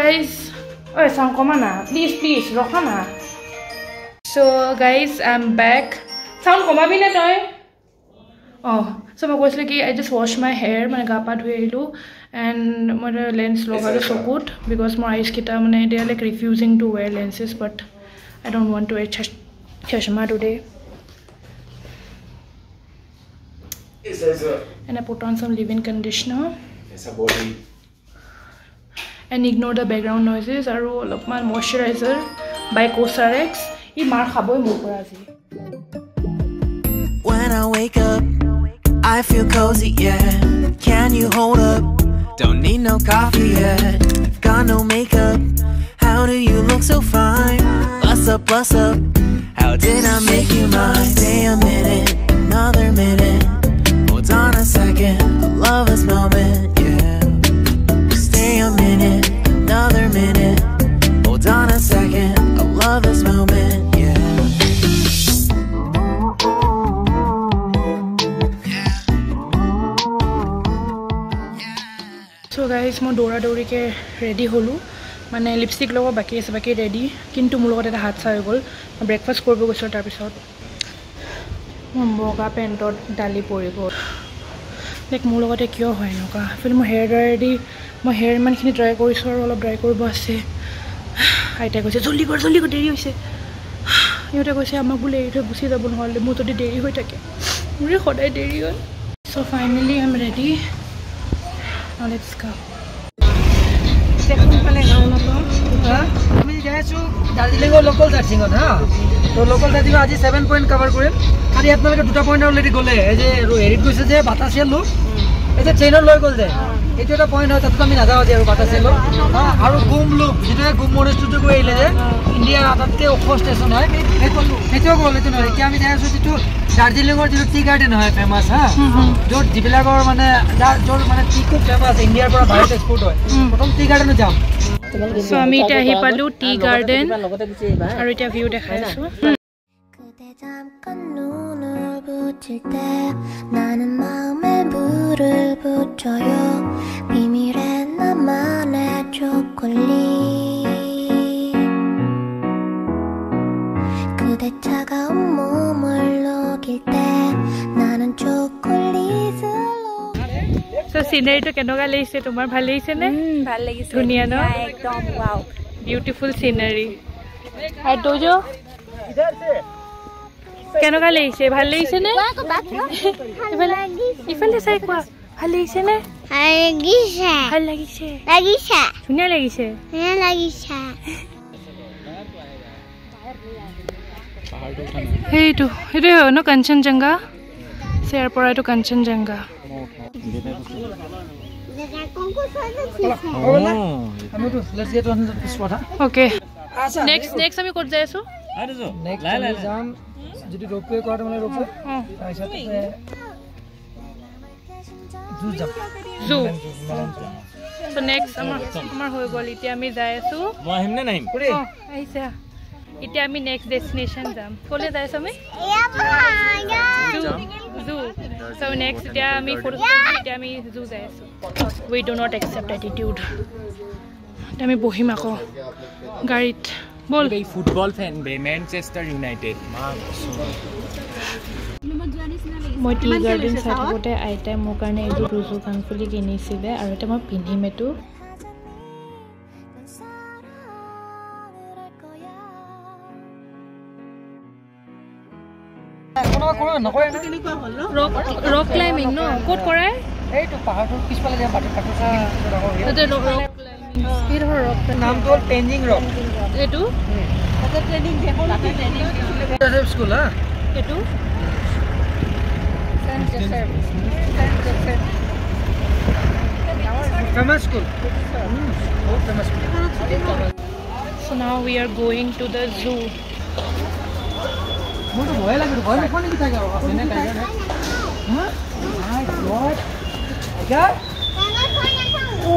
guys. Oh, sound come on, please, Rohana. So guys, I'm back. Sound come on, toy. Oh, so I just washed my hair, and my lens is so good because my eyes they are like refusing to wear lenses, but I don't want to wear chashma today. And I put on some leave-in conditioner. And ignore the background noises. And my moisturizer by Cosrx. When I wake up, I feel cozy, yeah. Can you hold up? Don't need no coffee yet. Got no makeup. How do you look so fine? Bust up, bust up. How did I make you mine? Stay a minute, another minute. Hold on a second, I love this moment, yeah. Stay a minute, another minute. Hold on a second, I love this moment, yeah. So guys, I dora ke ready holu. Mane lipstick logo baki ready. Kintu মোৰ লগত এটা হাতছা হৈ গল। Breakfast কৰিব গৈছো তাৰ পিছত বগা পেন্টত ডালি পৰি গল। লাইক মোৰ লগতে কিয় হয় নকা ফিল মই হেয়াৰ ড্ৰায়াৰ দি মই হেয়াৰ ইমানখিনি ড্ৰাই কৰিছো আৰু অলপ ড্ৰাই কৰিব আছে। আইতা কৈছে জলদি কৰ দেৰি হৈছে। ইহঁতে কৈছে আমাক বোলে এৰি থৈ গুচি যাব নহ'লে মোৰ যদি দেৰি হৈ থাকে। মোৰে সদায় দেৰি হয়। So finally I'm ready. Now let's go. আমি যাইছো দাৰ্জিলিঙৰ লোকাল দাৰ্জিলিঙত হা তো লোকাল দাৰ্জিলিঙত আজি 7 পইণ্ট কভাৰ কৰিম আৰু ইয়াত মানে দুটা পইণ্ট অলৰেডি গ'লে এই যে হেৰিত গৈছে যে বাতাসিয়া লুপ এই যে ট্ৰেইনত লৈ গ'ল যে এইটো এটা পইণ্ট হয় তাতো আমি নাযাওঁ যে আৰু বাতাসিয়া লুপ আৰু গুম লুপ যিটো গুম মনেষ্ট্ৰিটো গৈ আহিলে যে ইণ্ডিয়াৰ আটাইতকৈ ওখ ষ্টেচন হয় সেইটোও গ'ল এইটো নহয় এতিয়া আমি যাই আছোঁ যিটো দাৰ্জিলিঙৰ যিটো টি গাৰ্ডেন হয় ফেমাছ হা য'ত যিবিলাকৰ মানে য'ত মানে টি খুব ফেমাছ ইণ্ডিয়াৰ পৰা বাহিৰত এক্সপৰ্ট হয় প্ৰথম টি গাৰ্ডেনত যাম। So আমি এটা আহি পালো টি গাৰ্ডেন আৰু এটা ভিউ দেখাই আছো। 나는 마음에 불을 붙여요 비밀의 나만의 초콜릿 그대 차가운 몸을 녹일 때 나는 초콜릿을 So scenery to কেনেকুৱা লাগিছে তোমাৰ ভাল লাগিছে নে ভাল লাগিছে ধুনীয়া ন একদম ওয়াও বিউটিফুল scenery আর দোজো কেনেকুৱা লাগিছে ভাল লাগিছে নে ইফালে চাই কোৱা ভাল লাগিছে নে ভাল লাগিছে ধুনীয়া লাগিছে সেইটো ন কাঞ্চনজঙ্ঘা চেয়াৰ পৰা এইটো কাঞ্চনজঙ্ঘা Okay. Next আমি ক'ত যাই আছো? নেক্সট যাম যদি ৰপৱে কৰা মানে ৰপৱে জু So next আমাৰ হৈ গল এতিয়া আমি যাই আছো মই আহিম নে নাহিম আহিছা এতিয়া আমি নেক্সট ডেস্টিনেশন যাম ক'লে যাই আছো আমি জু So next এতিয়া আমি এতিয়া আমি জু যাই আছো We do not accept attitude আমি বহিম আকৌ গাড়ীত বল এই ফুটবল ফ্যান বে ম্যানচেস্টার ইউনাইটেড মই টি গাৰ্ডেন চাই থাকোঁতে আইতাই মোৰ কাৰণে এইটো ৰুজু কাণফুলি কিনিছিলে আৰু এতিয়া মই পিন্ধিম এইটো ৰক ক্লাইম্বিং ন ক'ত কৰাই এইটো পাহাৰটোৰ পিছফালে যে বাটৰ তাতে ৰক ক্লাইম্বিং এই ধৰ ৰক নামটো হ'ল পেঞ্জিং ৰক এইটো তাতে ট্ৰেনিং দেখো তাতে ট্ৰেনিং স্কুল হা এইটো famous school famous school So now we are going to the zoo মোটো ভয় লাগে ভয় নকনে কি থাকে আপনি টাইগার হ্যাঁ মাই গড টাইগার ও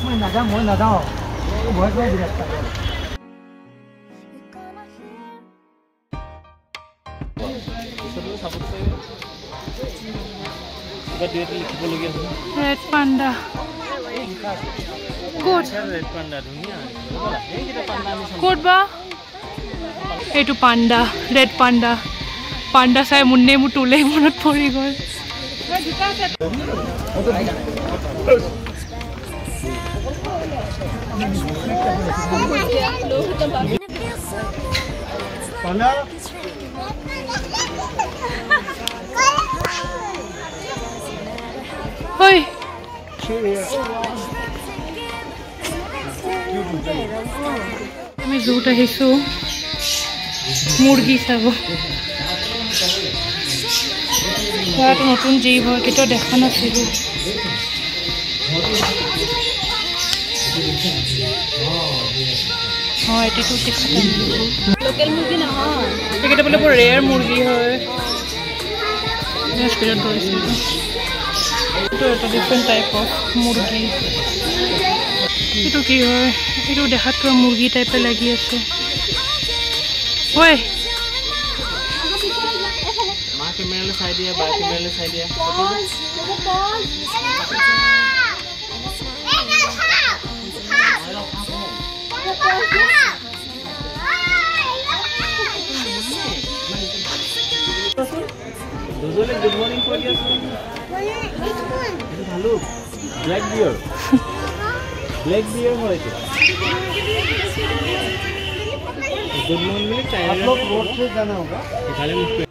মই না যাও ভয় ভয় বিরাট tiger Red panda Good. red panda dhuniya ei jeta panda ami Good ba? Etu panda, red panda. Panda sai munne mu tule monot pori gol. Panda. Hoi. আমি জুত আহিছো মুৰ্গী চাব ইয়াত নতুন জীৱ হয় কেতিয়াও দেখা নাছিলো হয় এইটো লোকেল মুৰ্গী নহয় এইকেইটা বোলে বৰ ৰেয়াৰ মুৰ্গী হয় স্পিৰিট ধৰিছিল এইটো এটা ডিফাৰেণ্ট টাইপ অফ মুৰ্গী এইটো কি হয় এইটো দেখাত পুৰা মুৰ্গী টাইপে লাগি আছে হয় ma camera le side dia ba camera le side dia dozole good morning koi dia hello black bear hoy to good morning में चाहिए आप लोग रोड से जाना होगा निकाले मुझको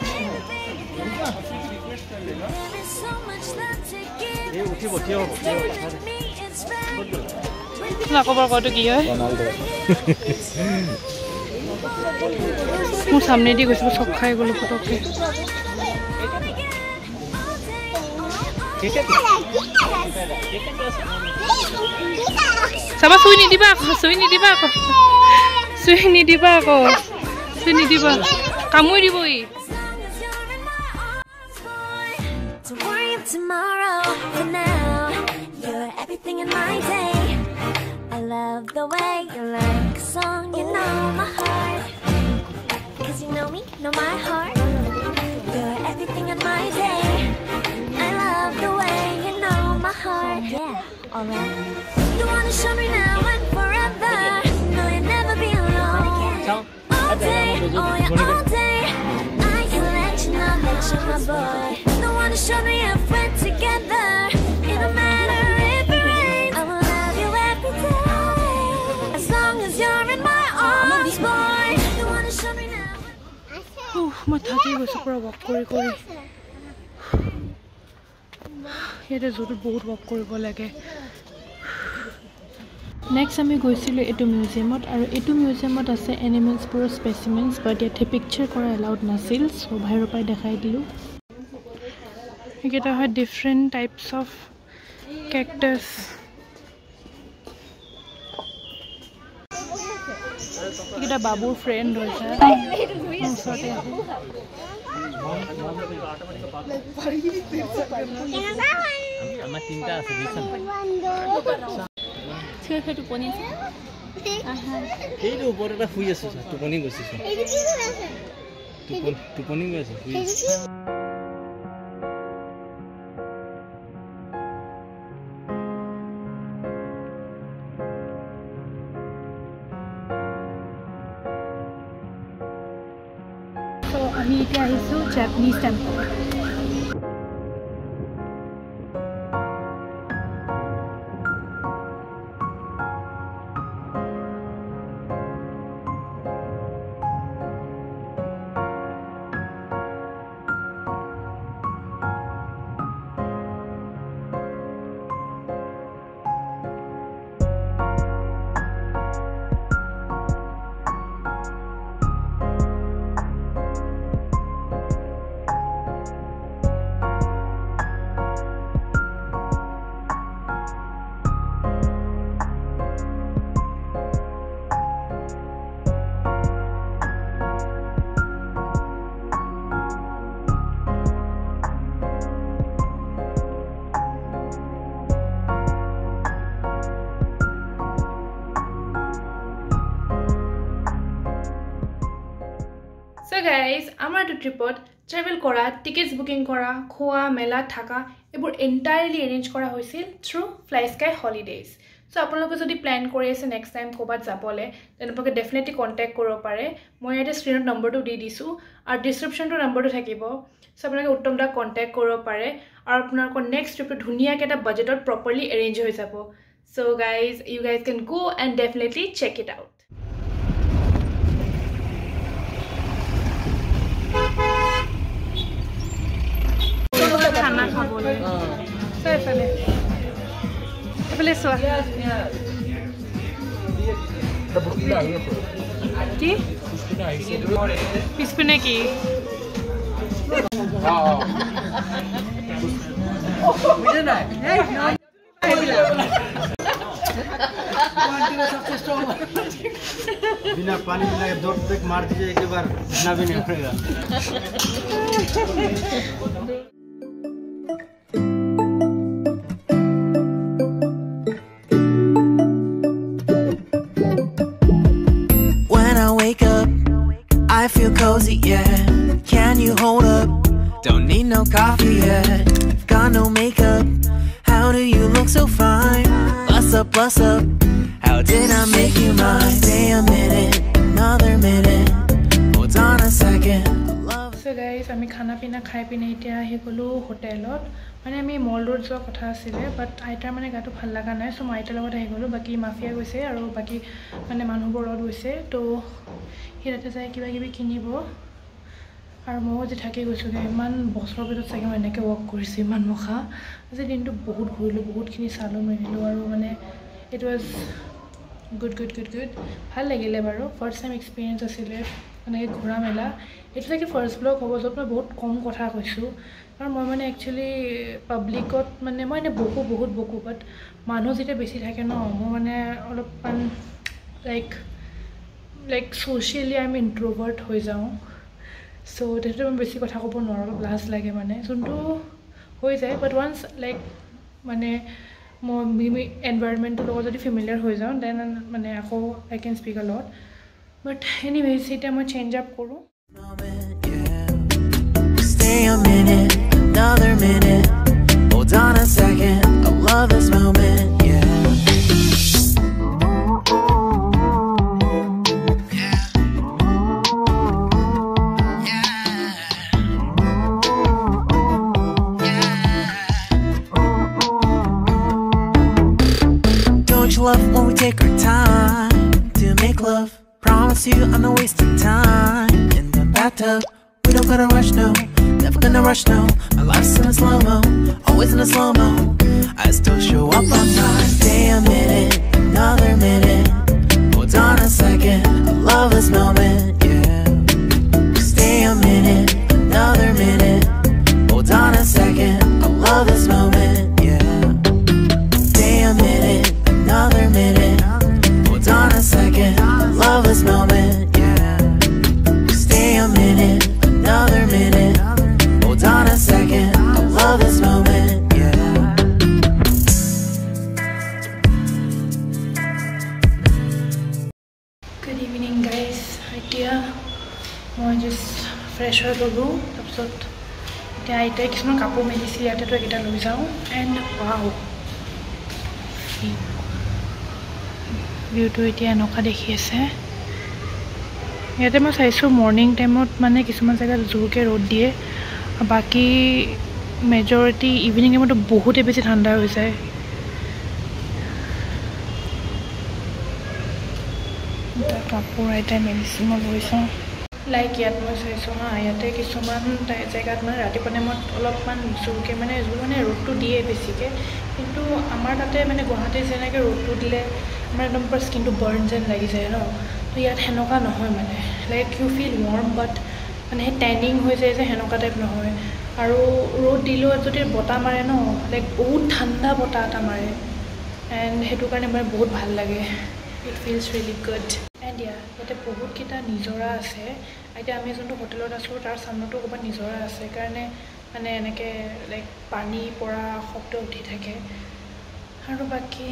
ये उठी बचियो না খবৰ কত কি হয় মোৰ সামনে দি গৈছো সব খাই গলো ফটকে সাবা সুই নিদিবা কামুই দিব ই Don't worry of tomorrow. For now, you're everything in my day. I love the way you like a song. You know my heart. 'Cause you know me, know my heart. You're everything in my day. I love the way you know my heart. Yeah, alright. You wanna show me now and forever. No, you'll never be alone. All day, oh yeah, all day. I can let you know that you're my boy. Don't wanna show me if we're together. It don't matter if it rains. I will love you every day. As long as you're in my arms, boy. Don't wanna show me now. মই থাকি গৈছো পুৰা walk কৰি ইয়াতে জোৰত বহুত walk কৰিব লাগে নেক্সট আমি গৈছিলোঁ এইটো মিউজিয়ামত আৰু এইটো মিউজিয়ামত আছে এনিমেলছবোৰৰ স্পেচিমেন্স বাট ইয়াতে পিকচাৰ কৰা এলাউড নাছিল চ' বাহিৰৰ পৰাই দেখাই দিলোঁ এইকেইটা হয় ডিফাৰেণ্ট টাইপছ অফ কেকটাছ এইকেইটা বাবুৰ ফ্ৰেণ্ড হৈছে ওচৰতে আমাৰ তিনটা আছে দিছন ঠিক টোপনি আছে এইটো ওপৰত এটা শুই আছে টোপনি গৈছে টোপনি গৈ আছে আমি এতিয়া আহিছোঁ Japanese temple So guys, our tripod travel kora, tickets booking kora, khoa, mela, thaka, এইবোৰ এণ্টায়াৰলি এৰেঞ্জ কৰা হৈছিল through fly sky holidays so আপোনালোকে যদি প্ল্যান কৰি আছে নেক্সট টাইম ক'ৰবাত যাবলৈ তেনেকৈ ডেফিনেটলি কণ্টেক্ট কৰিব পাৰে মই ইয়াতে স্ক্ৰীনত নম্বৰটো দি দিছোঁ আৰু ডিছক্ৰিপশ্যনটো নম্বৰটো থাকিব সো আপোনালোকে উত্তম দাক কণ্টেক্ট কৰিব পাৰে আৰু আপোনালোকৰ নেক্সট ট্ৰিপটো ধুনীয়াকৈ এটা বাজেটত প্ৰপাৰলি এৰেঞ্জ হৈ যাব so guys you guys can go and definitely check it out খানা খাবলৈ এইফালে এইফালে চোৱা কি পিছপিনে কি बिना पानी मिला के 2 तक मार दीजिए एक बार ना भी नहीं पड़ेगा When I wake up I feel cozy, yeah. Can you hold up? Don't need no coffee yet. Got no makeup. How do you look so fine? Bust up, bust up. How did I make you mine? Stay a minute, another minute. Hold on a second. So guys, আমি খানা পিনা খাই পিনে এতিয়া আহি গ'লো হোটেলত মানে আমি মল ৰোড যোৱা কথা আছিলে বাট আইতাৰ মানে গাটো ভাল লগা নাই সো মই আইতাৰ লগত আহি গ'লো বাকী মাফিয়া গৈছে আৰু বাকী মানে মানুহবোৰ লগত গৈছে তো সি তাতে যাই কিবা কিবি কিনিব আৰু মই যে থাকি গৈছোঁগৈ ইমান বছৰৰ পিছত চাগে মই এনেকৈ ৱক কৰিছোঁ ইমান মখা আজি দিনটো বহুত ঘূৰিলোঁ বহুতখিনি চালোঁ মেলিলোঁ আৰু মানে ইট ৱাজ গুড ভাল লাগিলে বাৰু ফাৰ্ষ্ট টাইম এক্সপিৰিয়েঞ্চ আছিলে এনেকৈ ঘূৰা মেলা এইটো চাগে ফাৰ্ষ্ট ব্লগ হ'ব য'ত মই বহুত কম কথা কৈছোঁ কাৰণ মই মানে একচুৱেলি পাব্লিকত মানে মই এনেই বহুত বকো বাট মানুহ যেতিয়া বেছি থাকে ন মই মানে অলপমান like socially I am introvert হৈ যাওঁ চ' তেতিয়াতো মই বেছি কথা ক'ব নোৱাৰোঁ অলপ লাজ লাগে মানে যোনটো হৈ যায় বাট ওৱান্স লাইক মানে মই এনভাইৰমেণ্টটোৰ লগত যদি ফেমিলিয়াৰ হৈ যাওঁ দেন মানে আকৌ আই কেন স্পীক আ লট বাট এনিৱেজ এতিয়া মই চেঞ্জ আপ কৰোঁ Stay a minute, another minute. Hold on a second. I love this moment, yeah. Don't you love when we take our time to make love? Promise you I'm not wasting time in the bathtub. We don't gotta rush, no. Never gonna rush, no. My life's in a slow-mo, always in a slow-mo. I still show up on time. Stay a minute, another minute. Hold on a second. I love this moment, yeah. Stay a minute, another minute. Hold on a second. I love this moment, yeah. Stay a minute, another minute. Hold on a second. I love this moment, yeah. Stay a minute, another minute. Hold on a second. I love this moment, yeah. Good evening guys. এতিয়া মই just fresh হৈ গ'লোঁ তাৰপিছত এতিয়া আইতাই কিছুমান কাপোৰ মেলিছিল ইয়াতেতো এইকেইটা লৈ যাওঁ এণ্ড ৱাও ভিউটো এতিয়া এনেকুৱা দেখি আছে ইয়াতে মই চাইছোঁ মৰ্ণিং টাইমত মানে কিছুমান জেগাত জোৰকৈ ৰ'দ দিয়ে বাকী মেজৰিটি ইভিনিং টাইমতো বহুতেই বেছি ঠাণ্ডা হৈ যায় কাপোৰ আইতাই মেলিছিল মই গৈছোঁ লাইক ইয়াত মই চাইছোঁ হা ইয়াতে কিছুমান জেগাত মানে ৰাতিপুৱা টাইমত অলপমান জোৰকৈ মানে ৰ'দটো দিয়ে বেছিকৈ কিন্তু আমাৰ তাতে মানে গুৱাহাটীত যেনেকৈ ৰ'দটো দিলে আমাৰ একদম পুৰা স্কিনটো বাৰ্ণ যেন লাগি যায় ন তো ইয়াত সেনেকুৱা নহয় মানে লাইক ইউ ফিল ৱাৰ্ম বাট মানে সেই টেনিং হৈ যায় যে সেনেকুৱা টাইপ নহয় আৰু ৰ'দ দিলেও যদি বতাহ মাৰে ন লাইক বহুত ঠাণ্ডা বতাহ এটা মাৰে এণ্ড সেইটো কাৰণে মানে বহুত ভাল লাগে it feels really good and ইয়াতে বহুতকেইটা নিজৰা আছে এতিয়া আমি যোনটো হোটেলত আছোঁ তাৰ চামনতো ক'ৰবাত নিজৰা আছে কাৰণে মানে এনেকৈ লাইক পানী পৰা শব্দ উঠি থাকে আৰু বাকী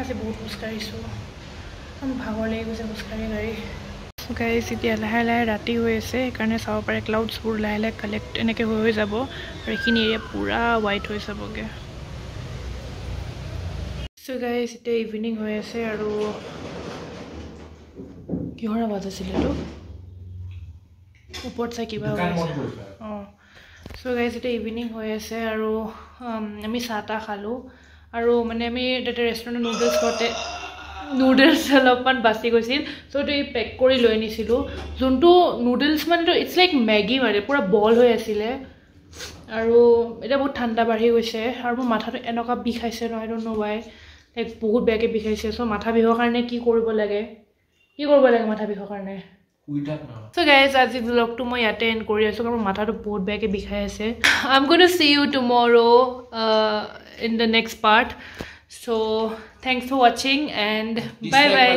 আজি বহুত খোজকাঢ়িছোঁ ভাগৰ লাগি গৈছে খোজকাঢ়ি গাড়ী So guys, এতিয়া লাহে লাহে ৰাতি হৈ আছে সেইকাৰণে চাব পাৰে ক্লাউডছবোৰ লাহে লাহে কালেক্ট এনেকৈ হৈ যাব আৰু এইখিনি এৰিয়া পুৰা হোৱাইট হৈ যাবগৈ So guys, এতিয়া ইভিনিং হৈ আছে আৰু কিহৰ আৱাজ আছিল এইটো ওপৰত চাই কিবা হৈ আছে So guys, এতিয়া ইভিনিং হৈ আছে আৰু আমি চাহটা খালোঁ আৰু মানে আমি এটা ৰেষ্টুৰেণ্টত নুডলছ খাওঁতে নুডলছ অলপমান বাচি গৈছিল চ' এইটো পেক কৰি লৈ আনিছিলোঁ যোনটো নুডলছ মানেতো ইটছ লাইক মেগী মানে পুৰা বল হৈ আছিলে আৰু এটা বহুত ঠাণ্ডা বাঢ়ি গৈছে আৰু মোৰ মাথাটো এনেকুৱা বিষাইছে ন আই ডোন্ট নো ৱাই লাইক বহুত বেয়াকৈ বিষাইছে চ' মাথা বিষৰ কাৰণে কি কৰিব লাগে মাথা বিষৰ কাৰণে So guys, আজি vlogটো মই ইয়াতে এন্ড কৰি আছো কাৰণ মাথাটো বহুত বেয়াকৈ বিষাই আছে I'm going to see you tomorrow in the next part So thanks for watching and bye bye.